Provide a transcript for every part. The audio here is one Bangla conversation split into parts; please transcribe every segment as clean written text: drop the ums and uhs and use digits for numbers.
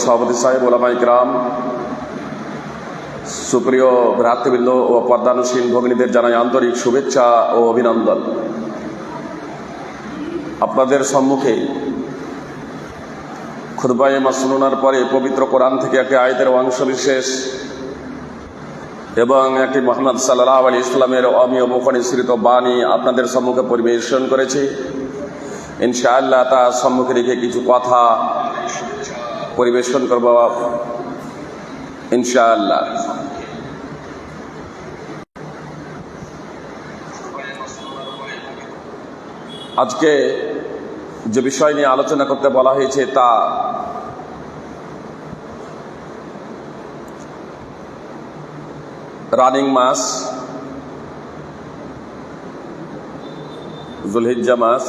সভাপতি সাহেব, ওলামায়ে কেরাম, সুপ্রিয় ভ্রাতৃবৃন্দ ও পর্দানুশীল ভগিনীদের জানাই আন্তরিক শুভেচ্ছা ও অভিনন্দন। আপনাদের সম্মুখে খুতবায়ে মাসনুনার পরে পবিত্র কোরআন থেকে একটি আয়াতের অংশবিশেষ এবং একটি মুহাম্মদ সাল্লাল্লাহু আলাইহি ইসলামের অমীয় মুখনিসৃত বাণী আপনাদের সম্মুখে পরিবেশন করেছি। ইনশাআল্লাহ তা সম্মুখে রেখে কিছু কথা পরিবেশন করব ইনশাআল্লাহ। আজকে যে বিষয় নিয়ে আলোচনা করতে বলা হয়েছে তা রানিং মাস, যুলহিজ্জা মাস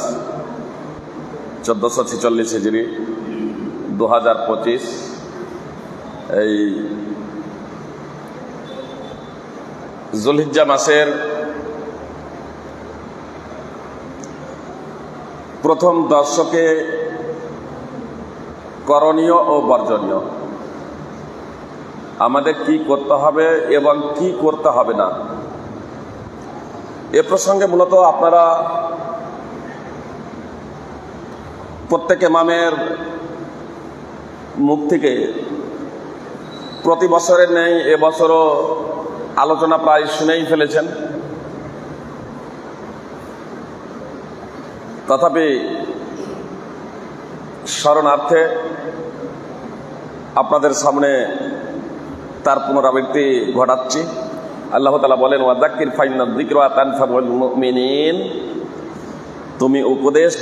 1446 হিজরি 2025। এই যুলহিজ্জা মাসের প্রথম দশকে করণীয় ও বর্জনীয়, আমাদের কি করতে হবে এবং কি করতে হবে না, এ প্রসঙ্গে মূলত আপনারা প্রত্যেক ইমামের মুখ থেকে প্রতি বছরের ন্যায় এবছরও আলোচনা প্রায় শুনেই ফেলেছেন। তথাপি স্মরণার্থে আপনাদের সামনে তার পুনরাবৃত্তি ঘটাচ্ছি। আল্লাহ তাআলা বলেন, ওয়াযাক্কির ফাইন্না যিকরা তানফাউল মুমিনিন, তুমি উপদেশ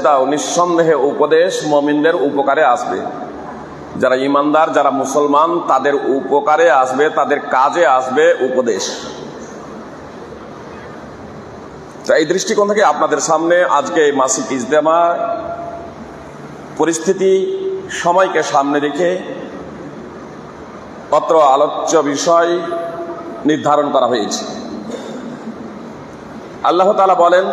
দাও, নিঃসন্দেহে উপদেশ মুমিনদের উপকারে আসবে। যারা ঈমানদার, যারা মুসলমান, তাদের উপকারে আসবে, তাদের কাজে আসবে উপদেশ। এই দৃষ্টিকোণ থেকে আপনাদের সামনে আজকে মাসিক ইজতেমা পরিস্থিতি সময়কে সামনে রেখে অত্র আলোচ্য বিষয় নির্ধারণ করা হয়েছে। আল্লাহ তাআলা বলেন,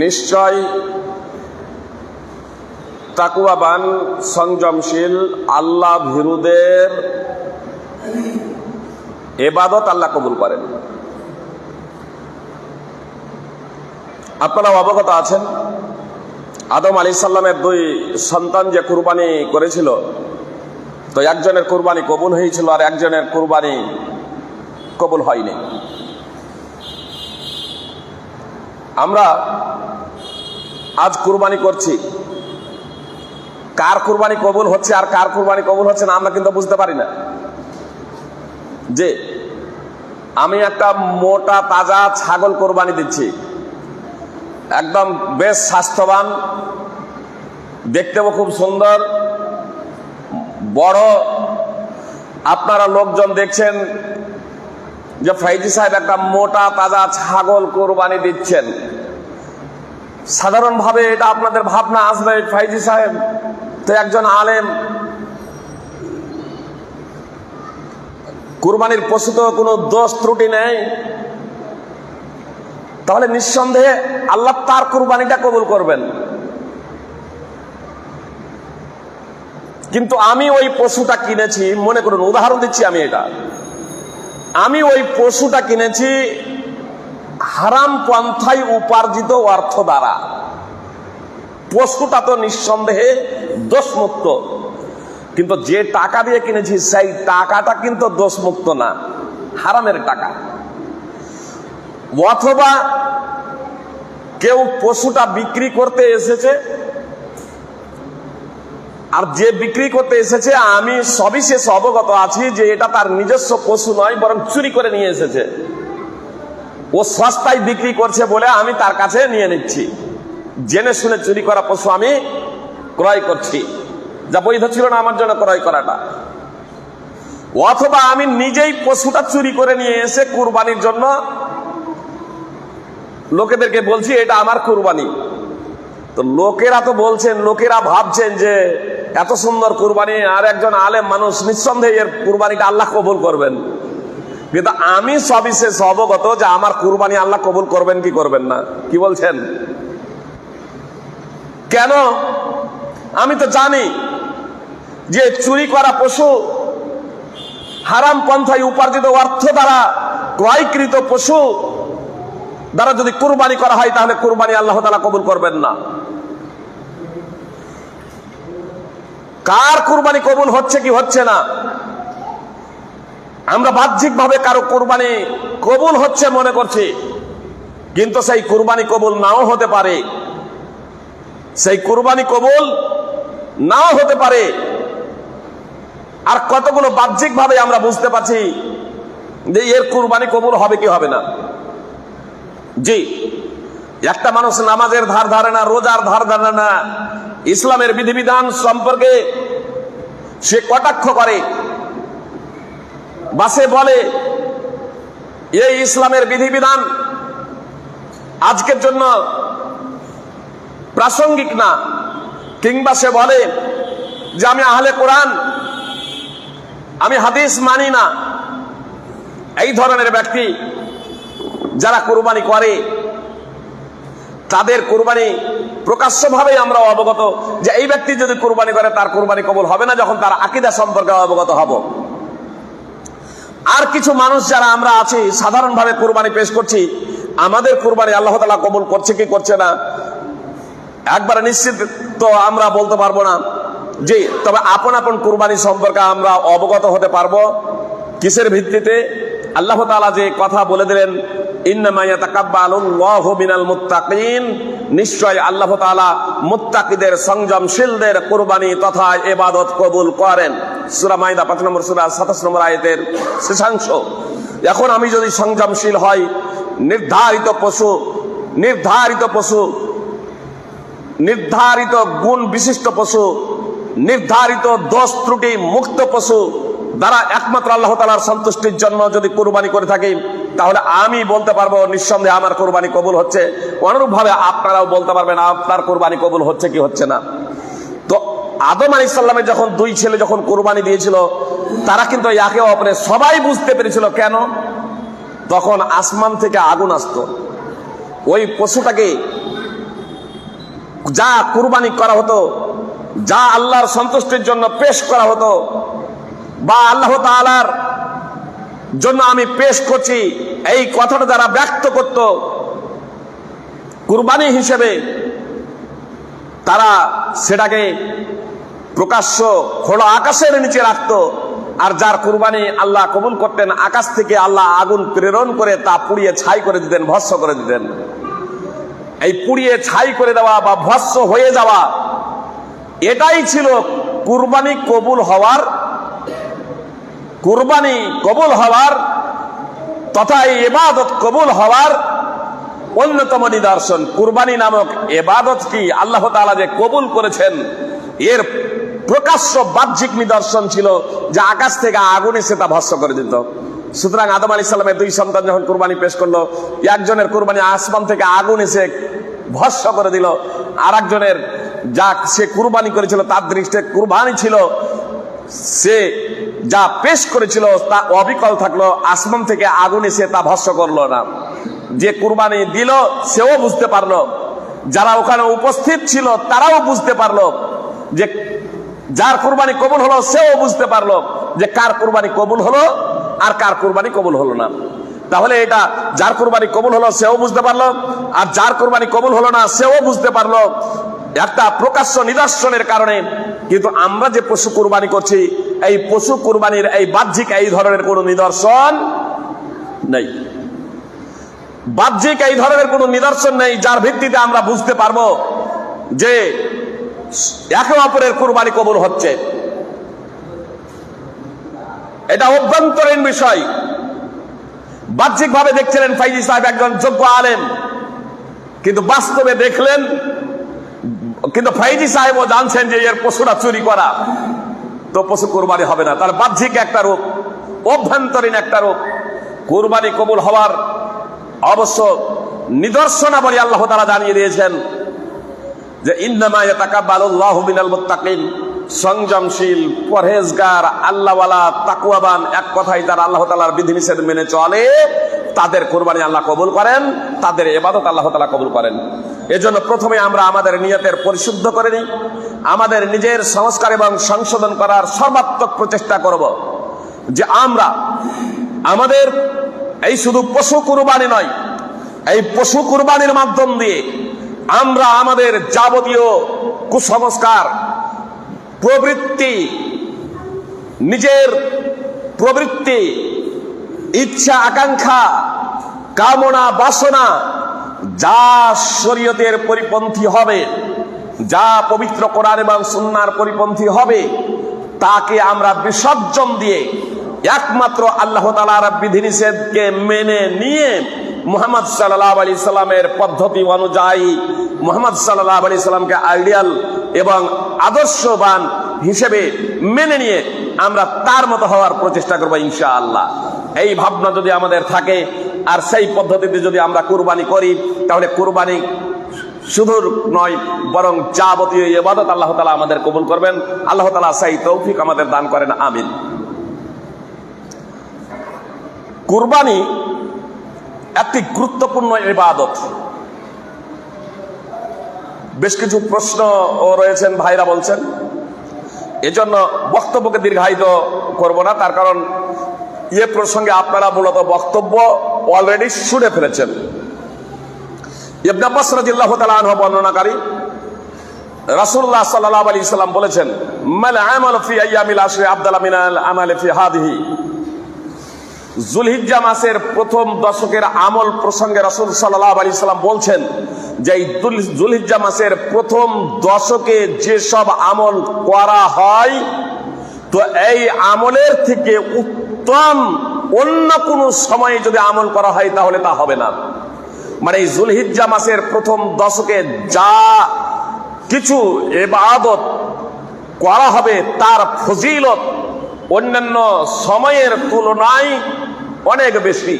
নিশ্চয় তাকওয়াবান সংযমশীল আল্লাহ ভীরুদের ইবাদত আল্লাহ কবুল করেন। আপনারা অবগত আছেন, আদম আলাইহিস সালামের 2 সন্তান যে কুরবানি করেছিল, তো একজনের কুরবানি কবুল হয়েছিল আর একজনের কুরবানি কবুল হয়নি। আমরা আজ কুরবানি করছি, কার কুরবানি কবুল হচ্ছে আর কার কুরবানি কবুল হচ্ছে না আমরা কিন্তু বুঝতে পারি না। যে আমি একটা মোটা তাজা ছাগল কোরবানি দিচ্ছি, একদম বেশ স্বাস্থ্যবান, দেখতেও খুব সুন্দর, বড়। আপনারা লোকজন দেখছেন যে ফাইজি সাহেব একটা মোটা তাজা ছাগল কোরবানি দিচ্ছেন, সাধারণভাবে এটা আপনাদের ভাবনা আসবে, ফাইজি সাহেব তো একজন আলেম, কুরবানির পশু তো কোনো দোষ ত্রুটি নেই, তাহলে নিঃসন্দেহে আল্লাহ তার কুরবানিটা কবুল করবেন। কিন্তু আমি ওই পশুটা কিনেছি, মনে করুন উদাহরণ দিচ্ছি, আমি ওই পশুটা কিনেছি হারাম পন্থায় উপার্জিত অর্থ দ্বারা। পশুটা তো নিঃসন্দেহে দোষমুক্ত, কিন্তু যে টাকা দিয়ে কিনেছি সেই টাকাটা কিন্তু দোষমুক্ত না, হারামের টাকা। অথবা কেউ পশুটা বিক্রি করতে এসেছে, আর যে বিক্রি করতে এসেছে আমি সবিশেষ অবগত আছি যে এটা তার নিজস্ব পশু নয়, বরং চুরি করে নিয়ে এসেছে। ও সস্তায় বিক্রি করছে বলে আমি তার কাছে নিয়ে নিচ্ছি, জেনে শুনে চুরি করা পশু আমি ক্রয় করছি, যা বৈধ ছিল না আমার জন্য ক্রয় করাটা। অথবা আমি নিজেই পশুটা চুরি করে নিয়ে এসে কুরবানির জন্য লোকেদেরকে বলছি এটা আমার কুরবানি। তো লোকেরা তো বলছেন, লোকেরা ভাবছেন যে এত সুন্দর কুরবানি, আর একজন আলেম মানুষ, নিঃসন্দেহে এর কুরবানিটা আল্লাহ কবুল করবেন। কিন্তু আমি সবিশেষ অবগত যে আমার কুরবানি আল্লাহ কবুল করবেন কি করবেন না। কি বলছেন? কেন? আমি তো জানি যে চুরি করা পশু, হারাম পন্থায় উপার্জিত অর্থ দ্বারা ক্রয়কৃত পশু দ্বারা যদি কুরবানি করা হয় তাহলে কুরবানি আল্লাহ তাআলা কবুল করবেন না। কার কুরবানি কবুল হচ্ছে কি হচ্ছে না, আমরা বাহ্যিক ভাবে কারো কুরবানি কবুল হচ্ছে মনে করছি, কিন্তু সেই কুরবানি কবুল নাও হতে পারে, সেই কুরবানি কবুল নাও হতে পারে। আর কতগুলো বাহ্যিক ভাবে আমরা বুঝতে পারছি যে এর কুরবানি কবুল হবে কি হবে না। জি, একটা মানুষ নামাজের ধার ধারে না, রোজার ধার ধারে না, ইসলামের বিধিবিধান সম্পর্কে সে কটাক্ষ করে বা সে বলে এই ইসলামের বিধিবিধান আজকের জন্য প্রাসঙ্গিক না, কিংবা সে বলে যে আমি আহলে কোরআন, আমি হাদিস মানি না। এই ধরনের ব্যক্তি যারা কুরবানি করে তাদের কুরবানি প্রকাশ্যভাবে আমরা অবগত যে এই ব্যক্তি যদি কুরবানি করে তার কুরবানি কবুল হবে না, যখন তার আকীদা সম্পর্কে অবগত হব। আর কিছু মানুষ যারা আমরা আছি সাধারণভাবে কুরবানি পেশ করছি, আমাদের কুরবানি আল্লাহ তাআলা কবুল করছে কি করছে না একবারে নিশ্চিত তো আমরা বলতে পারবো না। জি, তবে আপন আপন কুরবানি সম্পর্কে আমরা অবগত হতে পারবো। কিসের ভিত্তিতে? আল্লাহ তাআলা যে কথা বলে দিলেন, ইন্নামা ইয়াতাকাব্বালুল্লাহু মিনাল মুত্তাকিন, নিশ্চয় আল্লাহ তাআলা মুত্তাকিদের, সংযমশীলদের কুরবানি তথা ইবাদত কবুল করেন। সূরা মাইদা ৫ নম্বর সূরা ২৭ নম্বর আয়াতের শেষাংশ। এখন আমি যদি সংযমশীল হই, নির্ধারিত পশু, নির্ধারিত গুণ বিশিষ্ট পশু, নির্ধারিত দোষ ত্রুটি মুক্ত পশু দ্বারা একমাত্র আল্লাহ তাআলার সন্তুষ্টির জন্য যদি কুরবানি করে থাকি, তাহলে আমি বলতে পারবো নিঃসন্দেহে আমার কুরবানি কবুল হচ্ছে। অনুরূপভাবে আপনারাও বলতে পারবেন আপনার কুরবানি কবুল হচ্ছে কি হচ্ছে না। তো আদম আলাইহিস সালামের যখন দুই ছেলে যখন কুরবানি দিয়েছিল, তারা কিন্তু একে অপরের সবাই বুঝতে পেরেছিল। কেন? তখন আসমান থেকে আগুন আসতো, ওই পশুটাকে যা কুরবানি করা হতো, যা আল্লাহর সন্তুষ্টির জন্য পেশ করা হতো, বা আল্লাহ তাআলার জন্য আমি পেশ করছি, এই কথাটা যারা ব্যক্ত করত কুরবানি হিসেবে, তারা সেটাকে প্রকাশ্য খোলা আকাশের নিচে রাখতো। আর যার কুরবানি আল্লাহ কবুল করতেন, আকাশ থেকে আল্লাহ আগুন প্রেরণ করে তা পুড়িয়ে ছাই করে দিতেন, ভস্ম করে দিতেন। এই পুড়িয়ে ছাই করে দেওয়া বা ভস্ম হয়ে যাওয়া, এটাই ছিল কুরবানি কবুল হওয়ার তথা এই ইবাদত কবুল হওয়ার অন্যতম নিদর্শন। কুরবানি নামক ইবাদত কি আল্লাহ তাআলা যে কবুল করেছেন, এর প্রকাশ্য বাহ্যিক নিদর্শন ছিল যে আকাশ থেকে আগুন এসে তা ভস্ম করে দিত। সুতরাং আদম আলাইহিস সালামের দুই সন্তান যখন কুরবানি পেশ করলো, একজনের কুরবানি আসমান থেকে আগুন এসে ভস্ম করে দিল, আর একজনের যা সে কুরবানি করেছিল তার দৃষ্টিতে কুরবানি ছিল, সে যা পেশ করেছিল তা অবিকল থাকলো, আসমান থেকে আগুন এসে তা ভস্ম করলো না। যে কুরবানি দিল সেও বুঝতে পারলো, যারা ওখানে উপস্থিত ছিল তারাও বুঝতে পারলো, যে যার কুরবানি কবুল হলো সেও বুঝতে পারলো যে কার কুরবানি কবুল হলো আর কার কুরবানি কবুল হলো না। তাহলে এটা যার কুরবানি কবুল হলো সেও বুঝতে পারলো, আর যার কুরবানি কবুল হলো না সেও বুঝতে পারলো, একটা প্রকাশ্য নিদর্শনের কারণে। কিন্তু আমরা যে পশু কুরবানি করছি, এই পশু কুরবানির এই বাহ্যিক এই ধরনের কোনো নিদর্শন নেই, বাহ্যিক এই ধরনের কোনো নিদর্শন নেই যার ভিত্তিতে আমরা বুঝতে পারবো যে একে অপরের কুরবানি কবুল হচ্ছে। এটা অভ্যন্তরীণ বিষয়। বাহ্যিক ভাবে দেখছিলেন ফাইজি সাহেব একজন যোগ্য আলেম, কিন্তু বাস্তবে দেখলেন, কিন্তু ফাইজি সাহেবও জানছেন যে এর পশুরা চুরি করা, তো পশু কুরবানি হবে না। তার বাহ্যিক একটা রূপ, অভ্যন্তরীণ একটা রূপ। কুরবানি কবুল হওয়ার অবশ্য নিদর্শনাবলী আল্লাহ তাআলা জানিয়ে দিয়েছেন যে ইন্নামা ইয়াতাকাব্বালুল্লাহু মিনাল মুত্তাকিন, সংযমশীল, পরহেজগার, আল্লাহওয়ালা, তাকওয়াবান, এক কথায় যারা আল্লাহ তাআলার বিধিনিষেধ মেনে চলে তাদের কুরবানি আল্লাহ কবুল করেন, তাদের ইবাদত আল্লাহ তাআলা কবুল করেন। এজন্য প্রথমে আমরা আমাদের নিয়তের পরিশুদ্ধ করে নিই, আমাদের নিজের সংস্কার এবং সংশোধন করার সর্বাত্মক প্রচেষ্টা করব যে আমরা আমাদের এই শুধু পশু কুরবানি নয়, এই পশু কুরবানির মাধ্যম দিয়ে আমরা আমাদের যাবতীয় কুসংস্কার, প্রবৃত্তি, নিজের প্রবৃত্তি, ইচ্ছা, আকাঙ্ক্ষা, কামনা, বাসনা যা শরীয়তের পরিপন্থী হবে, যা পবিত্র কোরআন এবং সুন্নাহর পরিপন্থী হবে, তাকে আমরা বিসর্জন দিয়ে একমাত্র আল্লাহ তাআলার বিধিনিষেধকে মেনে নিয়ে মুহাম্মদ সাল্লাল্লাহু আলাইহি সাল্লামের পদ্ধতি অনুযায়ী মুহাম্মদ সাল্লাল্লাহু আলাইহি সাল্লামকে আইডিয়াল এবং আদর্শবান হিসেবে মেনে নিয়ে আমরা তার মতো হওয়ার প্রচেষ্টা করব ইনশাআল্লাহ। এই ভাবনা যদি আমাদের থাকে আর সেই পদ্ধতিতে যদি আমরা কুরবানি করি, তাহলে কুরবানি শুধু নয় বরং যাবতীয় ইবাদত আল্লাহ তাআলা আমাদের কবুল করবেন। আল্লাহ তাআলা সেই তৌফিক আমাদের দান করেন, আমিন। কুরবানি একটি গুরুত্বপূর্ণ ইবাদত। বেশ কিছু প্রশ্ন রয়েছেন, ভাইরা বলছেন, এজন্য বক্তব্যকে দীর্ঘায়িত করব না, তার কারণ এ প্রসঙ্গে আপনারা মূলত বক্তব্য অলরেডি শুনে ফেলেছেন। ইবনে আব্বাস রাদিয়াল্লাহু তাআলা আনহু বর্ণনাকারী, রাসূলুল্লাহ সাল্লাল্লাহু আলাইহি সাল্লাম বলেছেন, মাল আমালু ফি আইয়ামিল আশরি আফদালু মিনাল আমালি ফি হাদিহি। যুলহিজ্জা মাসের প্রথম দশকের আমল প্রসঙ্গে রাসূল সাল্লাল্লাহু আলাইহি সাল্লাম বলছেন যে এই যুলহিজ্জা মাসের প্রথম দশকে যেসব আমল করা হয়, তো এই আমলের থেকে উত্তম অন্য কোনো সময়ে যদি আমল করা হয় তাহলে তা হবে না। মানে এই যুলহিজ্জা মাসের প্রথম দশকে যা কিছু ইবাদত করা হবে তার ফজিলত অন্যান্য সময়ের তুলনায় অনেক বেশি।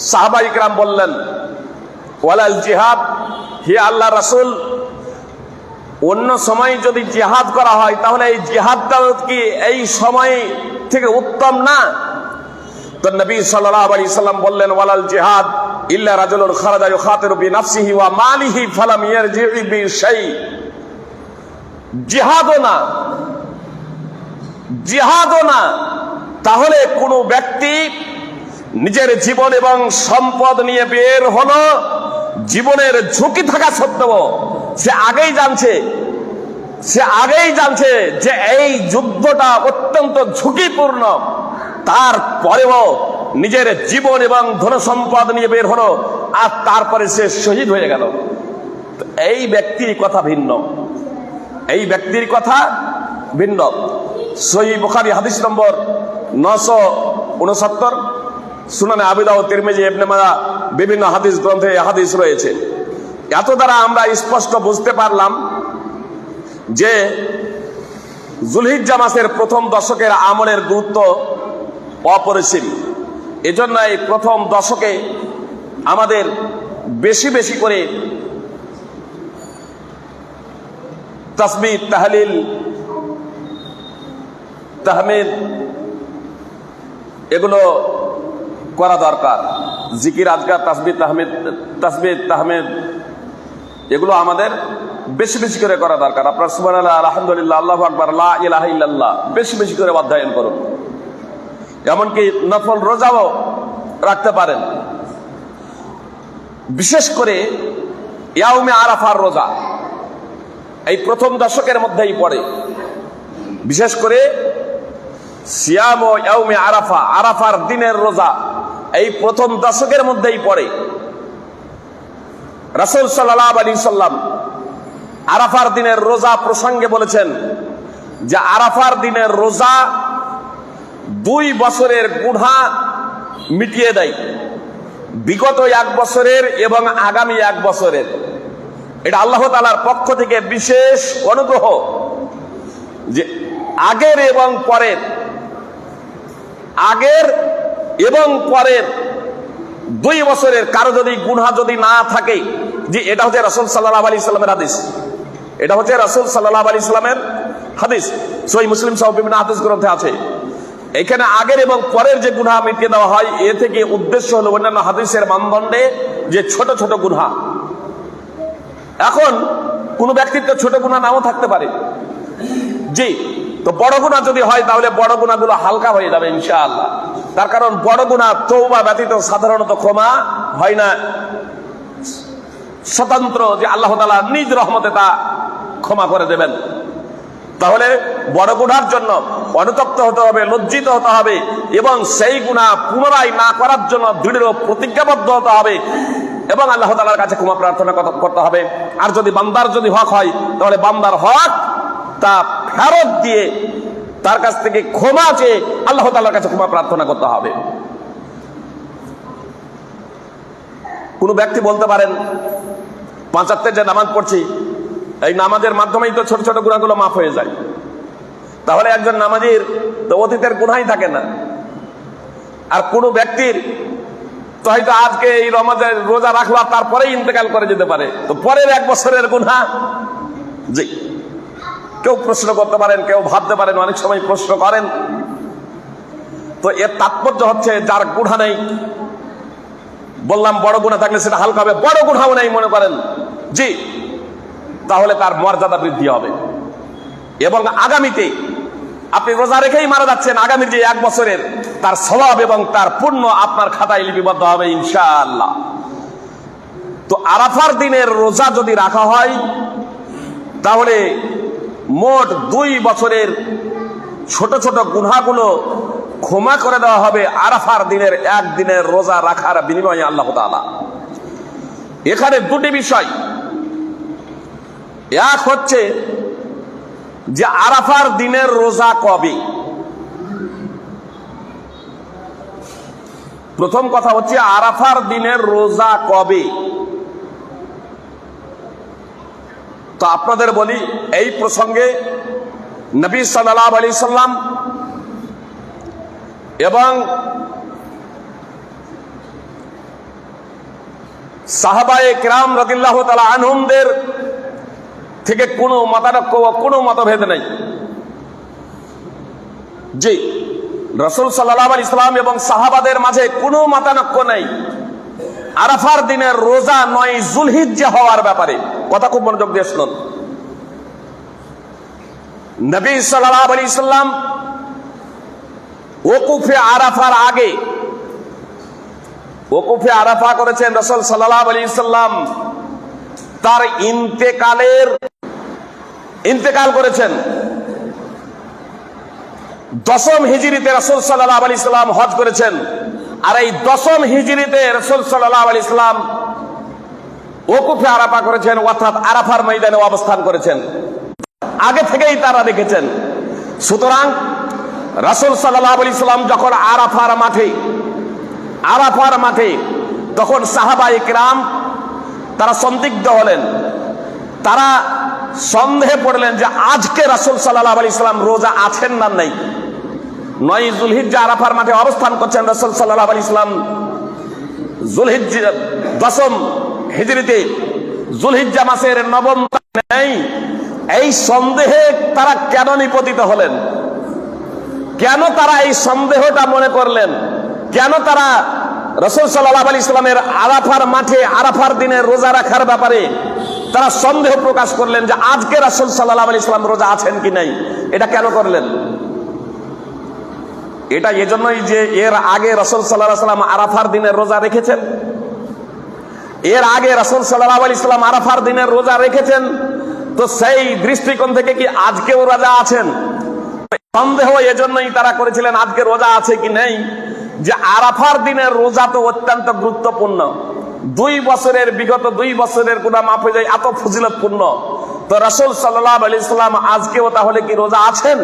সাহাবা ইকরাম বললেন, ওয়ালাল জিহাদ, হে আল্লাহ রাসূল, অন্য সময় যদি জিহাদ করা হয় তাহলে এই জিহাদটাও কি এই সময় থেকে উত্তম না? তো নবী সাল্লাল্লাহু আলাইহি সাল্লাম বললেন, ওয়ালাল জিহাদ ইল্লা রাজুলুন খারাজা ইউখাতিরু বিনাফসিহি ওয়া মালিহি ফালাম ইয়ারজি বিশাই। জিহাদও না, জিহাদও না, তাহলে কোনো ব্যক্তি নিজের জীবন এবং সম্পদ নিয়ে বের হলো, জীবনের ঝুঁকি থাকা সত্ত্বেও সে আগেই জানছে যে এই যুদ্ধটা অত্যন্ত ঝুঁকিপূর্ণ, তারপরেও নিজের জীবন এবং ধন সম্পদ নিয়ে বের হলো, আর তারপরে সে শহীদ হয়ে গেল। এই ব্যক্তির কথা ভিন্ন, এই ব্যক্তির কথা ভিন্ন। সহিহ বুখারী হাদিস নম্বর 969, সুনানে আবু দাউদ, তিরমিজি, ইবনে মাজাহ বিভিন্ন হাদিস গ্রন্থে এই হাদিস রয়েছে। এত দ্বারা আমরা স্পষ্ট বুঝতে পারলাম যে যুলহিজ্জা মাসের প্রথম দশকের আমলের গুরুত্ব অপরিসীম। এজন্য এই প্রথম দশকে আমাদের বেশি বেশি করে তাসবিহ, তাহলিল, তাহমিদ এগুলো করা দরকার। জিকির, আজকার, তাসবিহ তাহমিদ এগুলো আমাদের বেশি বেশি করে করা দরকার। আপনার সুবহানাল্লাহ, আলহামদুলিল্লাহ, আল্লাহু আকবার, লা ইলাহা ইল্লাল্লাহ বেশি বেশি করে অধ্যয়ন করুন। এমনকি নফল রোজাও রাখতে পারেন। বিশেষ করে ইয়াউমে আরাফার রোজা এই প্রথম দশকের মধ্যেই পড়ে। বিশেষ করে সিয়াম ও ইয়াউমে আরাফা, আরাফার দিনের রোজা এই প্রথম দশকের মধ্যেই পড়ে। রাসূল সাল্লাল্লাহু আলাইহি সাল্লাম আরাফার দিনের রোজা প্রসঙ্গে বলেছেন যে আরাফার দিনের রোজা 2 বছরের গুনাহ মিটিয়ে দেয়, বিগত 1 বছরের এবং আগামী 1 বছরের। এটা আল্লাহ তাআলার পক্ষ থেকে বিশেষ অনুগ্রহ যে আগের এবং পরের 2 বছরের কারো যদি গুনাহ যদি না থাকে, যে এটা হচ্ছে রাসূল সাল্লাল্লাহু আলাইহি সাল্লামের হাদিস, এটা হচ্ছে রাসূল সাল্লাল্লাহু আলাইহি সাল্লামের হাদিস, সহিহ মুসলিম সহ বিভিন্ন হাদিস গ্রন্থে আছে। এখানে আগের এবং পরের যে গুনাহ মিটিয়ে দেওয়া হয়, এ থেকে উদ্দেশ্য হলো অন্যান্য হাদিসের মানদণ্ডে যে ছোট ছোট গুনাহ। এখন কোন ব্যক্তির তো ছোট গুনাহ নাও থাকতে পারে, জি, তো বড় গুনাহ যদি হয় তাহলে বড় গুনাহগুলো হালকা হয়ে যাবে ইনশাআল্লাহ। তার কারণ বড় গুনাহ তওবা ব্যতীত সাধারণত ক্ষমা হয় না, স্বতন্ত্র যে আল্লাহ তাআলা নিজ রহমতে তা ক্ষমা করে দেবেন। তাহলে বড় গুনার জন্য অনুতপ্ত হতে হবে, লজ্জিত হতে হবে এবং সেই গুনাহ পুনরায় না করার জন্য দৃঢ় প্রতিজ্ঞাবদ্ধ হতে হবে এবং আল্লাহ তাআলার কাছে ক্ষমা প্রার্থনা করতে হবে। আর যদি বান্দার যদি হক হয় তাহলে বান্দার হক তা ফেরত দিয়ে তার কাছ থেকে ক্ষমা চেয়ে আল্লাহ তাআলার কাছে ক্ষমা প্রার্থনা করতে হবে। কোন ব্যক্তি বলতে পারেন, 5 ওয়াক্তের যে নামাজ পড়ছি, এই নামাজের মাধ্যমেই তো ছোট ছোট গুনাহগুলো মাফ হয়ে যায়। তাহলে একজন নামাজীর তো অতীতের গুনাহই থাকে না। আর কোন ব্যক্তির তো হয়তো আজকে এই রমজানের রোজা রাখলো তারপরেই ইন্তেকাল করে যেতে পারে, তো পরের 1 বছরের গুনাহ। জি, কেউ প্রশ্ন করতে পারেন, কেউ ভাবতে পারেন, অনেক সময় প্রশ্ন করেন। তো এর তাৎপর্য হচ্ছে যার গুনাহ নেই, বললাম বড় গুনাহ থাকলে সেটা হালকা হবে, বড় গুনাহও নেই মনে করেন, জি, তাহলে তার মর্যাদা বৃদ্ধি হবে এবং আগামীতে আপনি রোজা রেখেই মারা যাচ্ছেন, আগামী যে 1 বছরের তার সওয়াব এবং তার পুণ্য আপনার খাতায় লিপিবদ্ধ হবে ইনশাআল্লাহ। তো আরাফার দিনের রোজা যদি রাখা হয় তাহলে মোট 2 বছরের ছোট ছোট গুনাহগুলো ক্ষমা করে দেওয়া হবে আরাফার দিনের 1 দিনের রোজা রাখার বিনিময়ে আল্লাহ তাআলা। এখানে 2টি বিষয়, এক হচ্ছে যে আরাফার দিনের রোজা কবে। প্রথম কথা হচ্ছে আরাফার দিনের রোজা কবে। তো আপনাদের বলি, এই প্রসঙ্গে নবী সাল্লাল্লাহু আলাইহি সাল্লাম এবং সাহাবায়ে কেরাম রাদিয়াল্লাহু তাআলা আনহুমদের থেকে কোনো মতানক্য ও কোনো মতভেদ নেই। জি, রাসূল সাল্লাল্লাহু আলাইহি সাল্লাম এবং সাহাবাদের মাঝে কোনো মতানক্য নেই আরাফার দিনের রোজা 9 যুলহিজ্জা হওয়ার ব্যাপারে। কথা খুব মনোযোগ দিয়ে শুনুন। নবী সাল্লাল্লাহু আলাইহি সাল্লাম ওকুফে আরাফার আগে ওকুফে আরাফা করেছেন রাসূল সাল্লাল্লাহু আলাইহি সাল্লাম তার ইন্তেকাল করেছেন 10ম হিজরিতে রাসূল সাল্লাল্লাহু আলাইহি সাল্লাম হজ করেছেন। আর এই 10ম হিজরিতে রাসূল সাল্লাল্লাহু আলাইহি সাল্লাম ওকুফে আরাফা করেছেন, অর্থাৎ আরাফার ময়দানে অবস্থান করেছেন, আগে থেকেই তারা দেখেছেন। সুতরাং রাসূল সাল্লাল্লাহু আলাইহি সাল্লাম যখন আরাফার মাঠে তখন সাহাবায়ে কেরাম তারা সন্দিগ্ধ হলেন, তারা সন্দেহে পড়লেন যে আজকে রাসূল সাল্লাল্লাহু আলাইহি সাল্লাম রোজা আছেন না নাই। 9 যুলহিজ্জা আরাফার মাঠে অবস্থান করছেন রাসূল সাল্লাল্লাহু আলাইহি সাল্লাম, যুলহিজ্জা 10ম হিজরিতে যুলহিজ্জা মাসের 9ম নেই। এই সন্দেহে তারা কেন নিপতিত হলেন? কেন তারা এই সন্দেহটা মনে করলেন? কেন তারা রাসূল সাল্লাল্লাহু আলাইহি সাল্লামের আরাফার মাঠে আরাফার দিনে রোজা রাখার ব্যাপারে তারা সন্দেহ প্রকাশ করলেন যে আজকে রাসূল সাল্লাল্লাহু আলাইহি সাল্লাম রোজা আছেন কি নাই? এটা কেন করলেন? এটা এজন্যই যে এর আগে রাসূল সাল্লাল্লাহু আলাইহি সাল্লাম আরাফার দিনের রোজা রেখেছেন। এর আগে রাসূল সাল্লাল্লাহু আলাইহি সাল্লাম আরাফার দিনের রোজা রেখেছেন, তো সেই দৃষ্টিকোণ থেকে কি আজকেও রোজা আছেন? সন্দেহ এজন্যই তারা করেছিলেন আজকে রোজা আছে কি নেই, যে আরাফার দিনের রোজা তো অত্যন্ত গুরুত্বপূর্ণ। 2 বছরের বিগত 2 বছরের গুনাহ মাফ হয়ে যায়, এত ফজিলতপূর্ণ। তো রাসূল সাল্লাল্লাহু আলাইহি সাল্লাম আজকেও তাহলে কি রোজা আছেন?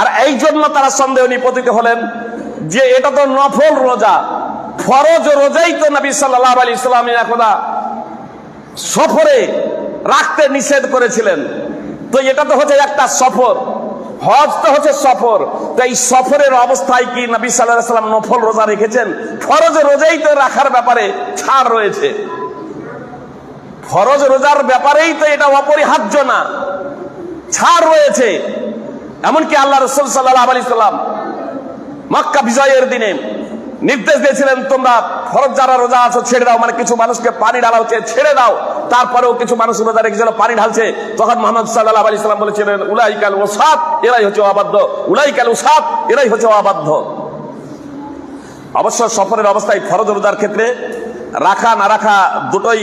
আর এই জন্য তারা সন্দেহ নিপতিত হলেন যে এটা তো নফল রোজা, ফরজ রোজাই তো নবী সাল্লাল্লাহু আলাইহি সাল্লাম একদা সফরে রাখতে নিষেধ করেছিলেন। তো এটা তো হচ্ছে একটা সফর, হজ তো হচ্ছে সফর। তো এই সফরের অবস্থায় কি নবী সাল্লাল্লাহু আলাইহি সাল্লাম নফল রোজা রেখেছেন? ফরজ রোজাই তো রাখার ব্যাপারে ছাড় রয়েছে, ফরজ রোজার ব্যাপারেই তো এটা অপরিহার্য না, ছাড় রয়েছে। এমনকি আল্লাহ রাসূল সাল্লাল্লাহু আলাইহি সাল্লাম মক্কা বিজয়ের দিনে নির্দেশ দিয়েছিলেন, তোমরা ফরজ যারা রোজা আছো ছেড়ে দাও, মানে কিছু মানুষকে পানি ঢালা হচ্ছে ছেড়ে দাও। তারপরেও কিছু মানুষ রোজা রেখেছিল, পানি ঢালছে। তখন মুহাম্মদ সাল্লাল্লাহু আলাইহি সাল্লাম বলেছিলেন, উলাইকাল ওয়াসাত, এরাই হচ্ছে অবাধ্য, উলাইকাল ওয়াসাত, এরাই হচ্ছে অবাধ্য। অবশ্য সফরের অবস্থায় ফরজ রোজার ক্ষেত্রে রাখা না রাখা দুটোই,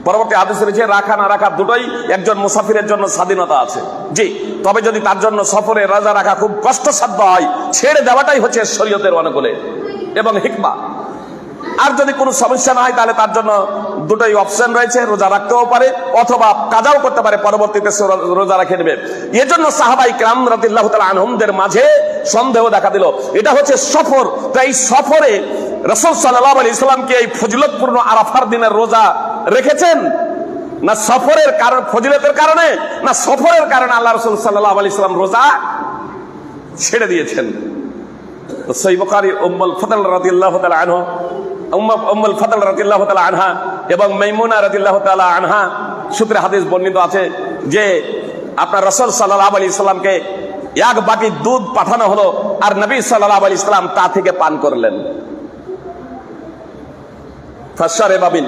পরবর্তী হাদিসে রয়েছে রাখা না রাখা দুটোই একজন মুসাফিরের জন্য স্বাধীনতা আছে। জি, তবে যদি তার জন্য সফরে রোজা রাখা খুব কষ্টসাধ্য হয়, ছেড়ে দেওয়াটাই হচ্ছে শরীয়তের অনুকূলে এবং হিকমা। আর যদি কোনো সমস্যা না হয় তাহলে তার জন্য দুটোই অপশন রয়েছে, রোজা রাখতেও পারে অথবা কাজাও করতে পারে, পরবর্তীতে রোজা রেখে নেবে। এজন্য সাহাবাই কেরাম রাদিয়াল্লাহু তাআলা আনহুমদের মাঝে সন্দেহ দেখা দিল, এটা হচ্ছে সফর। তাই সফরে রাসূল সাল্লাল্লাহু আলাইহি সাল্লাম কি এই ফজিলতপূর্ণ আরাফার দিনের রোজা রেখেছেন, না সফরের কারণ, ফজিলতের কারণে, না সফরের কারণে আল্লাহ রাসূল সাল্লাল্লাহু আলাইহি সাল্লাম রোজা ছেড়ে দিয়েছেন? তো সহিহ বুখারী উম্মুল ফাদল রাদিয়াল্লাহু তাআলা আনহা, উম্মুল ফাদল রাদিয়াল্লাহু তাআলা আনহা এবং মাইমুনা রাদিয়াল্লাহু তাআলা আনহা সূত্রে হাদিস বর্ণিত আছে যে আপনার রাসূল সাল্লাল্লাহু আলাইহি সাল্লামকে এক বাটি দুধ পাঠানো হলো, আর নবী সাল্লাল্লাহু আলাইহি সাল্লাম তা থেকে পান করলেন। ফাশারিবাবিন,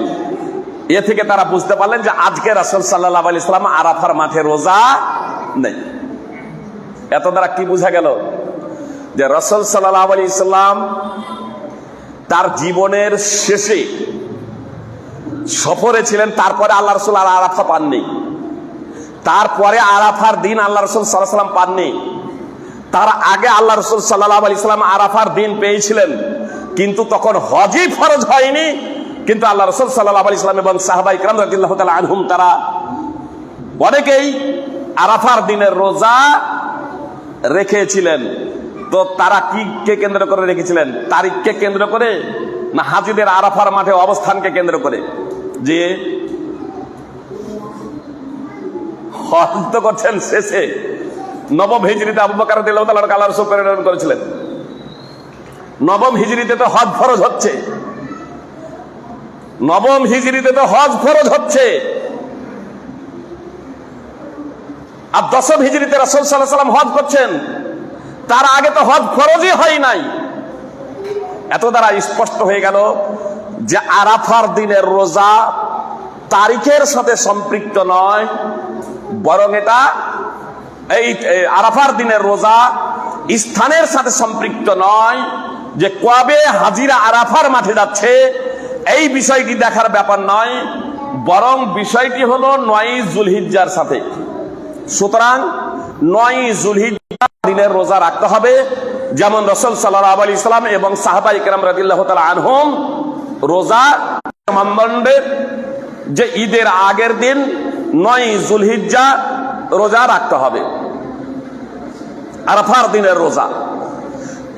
এ থেকে তারা বুঝতে পারলেন যে আজকে রাসূল সাল্লাল্লাহু আলাইহি সাল্লাম আরাফার মাঠে রোজা নেই। এত দ্বারা কি বোঝা গেল? যে রাসূল সাল্লাল্লাহু আলাইহি সাল্লাম তার জীবনের শেষে সফরে ছিলেন, তারপরে আল্লাহ রাসূল আর আরাফা পাননি। তারপরে আরাফার দিন আল্লাহ রাসূল সাল্লাল্লাহু আলাইহি সাল্লাম পাননি। তার আগে আল্লাহ রাসূল সাল্লাল্লাহু আলাইহি সাল্লাম আরাফার দিন পেয়েছিলেন, কিন্তু তখন হজই ফরজ হয়নি। কিন্তু আল্লাহ রাসূল সাল্লাল্লাহু আলাইহি সাল্লাম এবং সাহাবায়ে কেরাম রাদিয়াল্লাহু তাআলা আনহুম তারা অনেকেই আরাফার দিনের রোজা রেখেছিলেন। তো তারা কি কে কেন্দ্র করে রেখেছিলেন? তারিখকে কেন্দ্র করে, না হাজিদের আরাফার মাঠে অবস্থানকে কেন্দ্র করে? যে হজ তো করছেন শেষে, নবম হিজরিতে আবু বকর রাদিয়াল্লাহু তাআলা আল্লাহ রাসূল প্রেরণ করেছিলেন। নবম হিজরিতে তো হজ ফরজ হচ্ছে, নবম হিজরিতে তো হজ ফরজ হচ্ছে। আর দশম হিজরিতে রাসূল সাল্লাল্লাহু আলাইহি ওয়াসাল্লাম হজ করছেন, তার আগে তো হজ ফরজই হয় নাই। এত দ্বারা স্পষ্ট হয়ে গেল যে আরাফার দিনের রোজা তারিখের সাথে সম্পৃক্ত নয়, বরং এটা এই আরাফার দিনের রোজা স্থানের সাথে সম্পৃক্ত নয়, যে কবে হাজিরা আরাফার মাঠে যাচ্ছে এই বিষয়টি দেখার ব্যাপার নয়, বরং বিষয়টি হলো ৯ যুলহিজ্জার সাথে। সুতরাং ৯ যুলহিজ্জা দিনের রোজা রাখতে হবে, যেমন রাসূল সাল্লাল্লাহু আলাইহি সাল্লাম এবং সাহাবায়ে কেরাম রাদিয়াল্লাহু তাআলা আনহুম রোজা মানদণ্ডের যে ঈদের আগের দিন ৯ যুলহিজ্জা রোজা রাখতে হবে, আরাফার দিনের রোজা।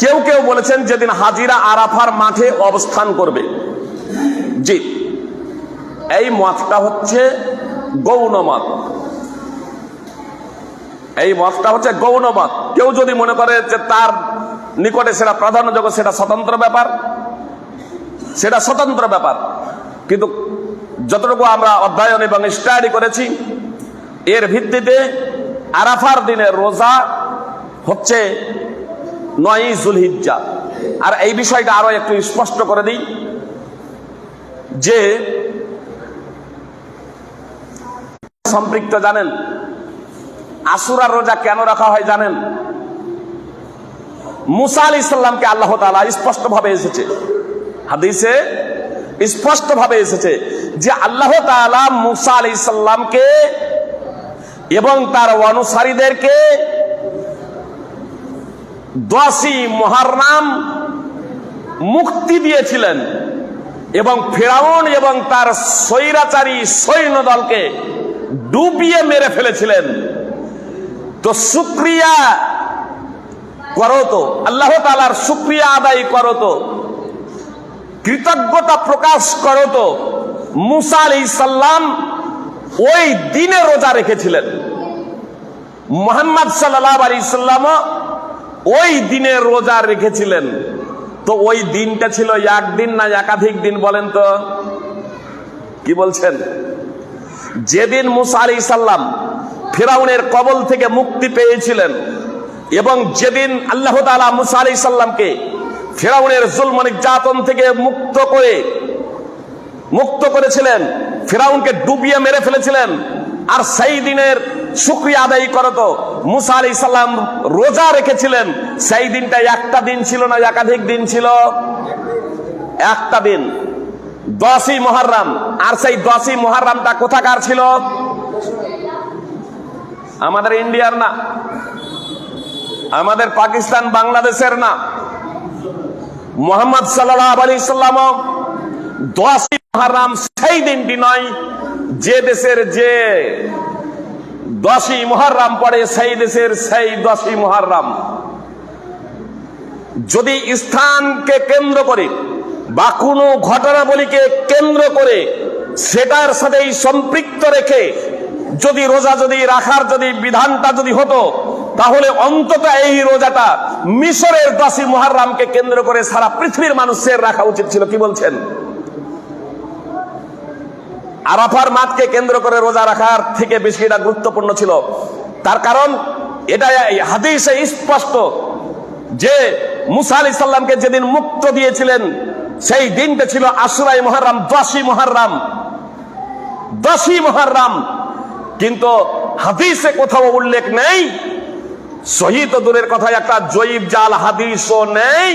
কেউ কেউ বলেছেন যেদিন হাজিরা আরাফার মাঠে অবস্থান করবে। জি, এই মতটা হচ্ছে গৌণ মত, এই মতটা হচ্ছে গৌণ মত। কেউ যদি মনে করে যে তার নিকটে সেটা প্রাধান্যযোগ্য, সেটা স্বতন্ত্র ব্যাপার, সেটা স্বতন্ত্র ব্যাপার। কিন্তু যতটুকু আমরা অধ্যয়ন এবং স্টাডি করেছি, এর ভিত্তিতে আরাফার দিনের রোজা হচ্ছে ৯ যুলহিজ্জা। আর এই বিষয়টা আরো একটু স্পষ্ট করে দিই যে সম্পৃক্ত, জানেন আশুরার রোজা কেন রাখা হয় জানেন? মুসা আলাইহিস সালামকে আল্লাহ তাআলা স্পষ্ট ভাবে এসেছে, হাদিসে স্পষ্ট ভাবে এসেছে যে আল্লাহ তাআলা মুসা আলাইহিস সালামকে এবং তার অনুসারীদেরকে 10ই মুহররম মুক্তি দিয়েছিলেন এবং ফিরআউন এবং তার স্বৈরাচারী সৈন্য দলকে ডুবিয়ে মেরে ফেলেছিলেন। তো শুকরিয়া করো, তো আল্লাহ তাআলার শুকরিয়া আদায় করো, তো কৃতজ্ঞতা প্রকাশ করো। তো মুসা আলাইহিস সালাম ওই দিনে রোজা রেখেছিলেন, মুহাম্মদ সাল্লাল্লাহু আলাইহি সাল্লাম ওই দিনে রোজা রেখেছিলেন। তো ওই দিনটা ছিল একদিন না একাধিক দিন? বলেন তো, কি বলছেন? যেদিন মুসা আলাইহিস সালাম ফিরাউনের কবল থেকে মুক্তি পেয়েছিলেন এবং যেদিন আল্লাহ তাআলা মুসা আলাইহিস সালামকে ফিরাউনের জুলম নির্যাতন থেকে মুক্ত করেছিলেন, ফিরাউনকে ডুবিয়ে মেরে ফেলেছিলেন, আর সেই দিনের শুকরিয়া আদায় করত মুসা আলাইহিস সালাম রোজা রেখেছিলেন। সেই দিনটা একটা দিন ছিল না একাধিক দিন ছিল? একটা দিন, 10ই মুহররম। আর সেই 10ই মুহররমটা কোথাকার ছিল? আমাদের ইন্ডিয়ার না, আমাদের পাকিস্তান বাংলাদেশের না। মুহাম্মদ সাল্লাল্লাহু আলাইহি সাল্লাম 10ই মুহররম সেই দিনটি নয় যে দেশের যে 10ই মুহররম পড়ে সেই দেশের সেই 10ই মুহররম। যদি স্থানকে কেন্দ্র করে বা কোনো ঘটনাবলীকে কেন্দ্র করে সেটার সাথে সম্পৃক্ত রেখে যদি রোজা রাখার বিধানটা হতো, তাহলে অন্তত এই রোজাটা মিশরের 10ই মুহররমকে কেন্দ্র করে সারা পৃথিবীর মানুষের রাখা উচিত ছিল। কি বলছেন? আরাফার মাঠকে কেন্দ্র করে রোজা রাখার থেকে বেশি এটা গুরুত্বপূর্ণ ছিল। তার কারণ এটা হাদিসে স্পষ্ট যে মুসা আলাইহিস সালামকে যেদিন মুক্ত দিয়েছিলেন সেই দিনটা ছিল আশুরায়ে মুহররম, 10ই মুহররম, 10ই মুহররম। কিন্তু হাদিসে কোথাও উল্লেখ নেই, সহিহ তো দূরের কথা, একটা জয়ীব জাল হাদিসও নেই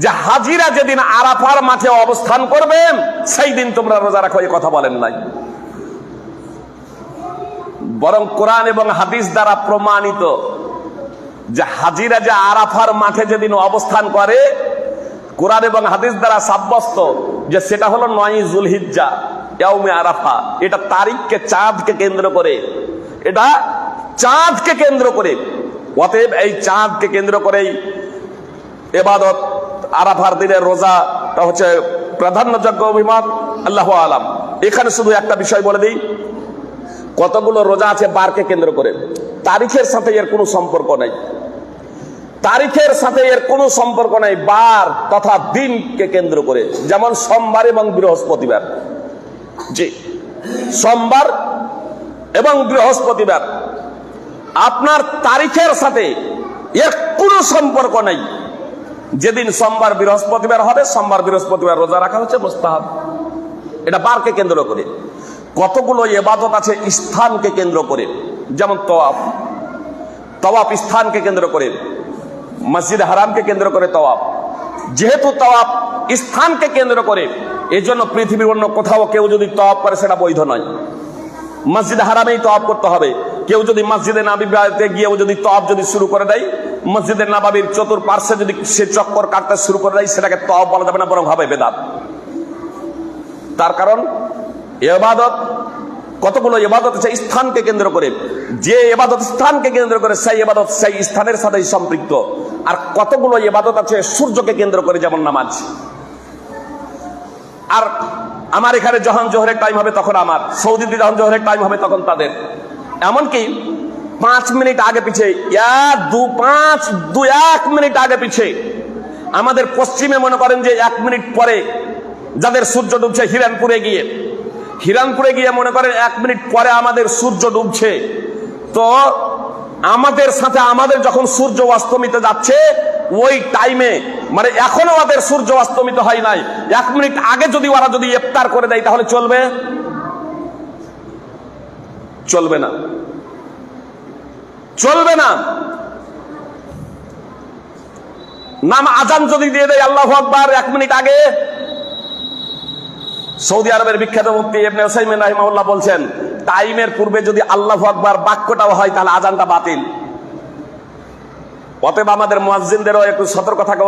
যে হাজিরা যেদিন আরাফার মাঠে অবস্থান করবেন সেই দিন তোমরা রোজা রাখো, এই কথা বলেন নাই। বরং কোরআন এবং হাদিস দ্বারা প্রমাণিত যে হাজিরা যে আরাফার মাঠে যেদিন অবস্থান করে, কোরআন এবং হাদিস দ্বারা সাব্যস্ত যে সেটা হলো 9ই যুলহিজ্জা, ইয়াউমে আরাফা। এটা তারিখকে, চাঁদকে কেন্দ্র করে, এটা চাঁদকে কেন্দ্র করে। অতএব এই চাঁদকে কেন্দ্র করেই ইবাদত, আরাফার দিনের রোজাটা হচ্ছে প্রাধান্যযোগ্য অভিমত, আল্লাহু আলাম। এখানে শুধু একটা বিষয় বলে দিই, কতগুলো রোজা আছে বারকে কেন্দ্র করে, তারিখের সাথে এর কোনো সম্পর্ক নাই, তারিখের সাথে এর কোনো সম্পর্ক নাই, বার তথা দিনকে কেন্দ্র করে। যেমন সোমবার এবং বৃহস্পতিবার, জি, সোমবার এবং বৃহস্পতিবার আপনার তারিখের সাথে এর কোনো সম্পর্ক নাই। যেদিন সোমবার বৃহস্পতিবার হবে, সোমবার বৃহস্পতিবার রোজা রাখা হচ্ছে মুস্তাহাব, এটা বারকে কেন্দ্র করে। কতগুলো ইবাদত আছে স্থানকে কেন্দ্র করে, যেমন তওয়াফ, তওয়াফ স্থানকে কেন্দ্র করে, মসজিদ হারামকে কেন্দ্র করে তওয়াফ। যেহেতু তওয়াফ স্থানকে কেন্দ্র করে, এই জন্য পৃথিবীর অন্য কোথাও কেউ যদি তওয়াফ করে সেটা বৈধ নয়, মসজিদ হারামেই তওয়াফ করতে হবে। কেউ যদি মসজিদে নববীতে গিয়েও যদি তওয়াফ শুরু করে দেয়, মসজিদের নববীর চতুর্পার্শ্বে যদি সে চক্কর কাটতে শুরু করে দেয়, সেটাকে তওয়াফ বলা যাবে না, বরং হবে বেদাত। তার কারণ ইবাদত, কতগুলো ইবাদত আছে স্থানকে কেন্দ্র করে, যে ইবাদত স্থানকে কেন্দ্র করে সেই ইবাদত সেই স্থানের সাথে সম্পৃক্ত। আর কতগুলো ইবাদত আছে সূর্যকে কেন্দ্র করে, যেমন নামাজ। আর আমার এখানে যখন জোহরের টাইম হবে তখন আমার, সৌদিতে যখন জোহরের টাইম হবে তখন তাদের, এমনকি 5 মিনিট আগে পিছে, 1 মিনিট আগে পিছে। আমাদের পশ্চিমে মনে করেন যে 1 মিনিট পরে যাদের সূর্য ডুবছে, হিরানপুরে গিয়ে মনে করেন 1 মিনিট পরে আমাদের সূর্য ডুবছে। তো আমাদের সাথে আমাদের যখন সূর্য অস্তমিত যাচ্ছে ওই টাইমে, মানে এখনো ওদের সূর্য অস্তমিত হয় নাই, 1 মিনিট আগে যদি ওরা ইফতার করে দেয় তাহলে চলবে? চলবে না, চলবে না। নাম আজান যদি দিয়ে দেয় আল্লাহু আকবার 1 মিনিট আগে, সৌদি আরবের বিখ্যাত মুফতি ইবনে উসাইমিন রাহিমাহুল্লাহ বলছেন, টাইমের পূর্বে যদি আল্লাহু আকবার বাক্যটাও হয় তাহলে আজানটা বাতিল। অতএব আমাদের মুয়াজ্জিনদেরও একটু সতর্ক থাকা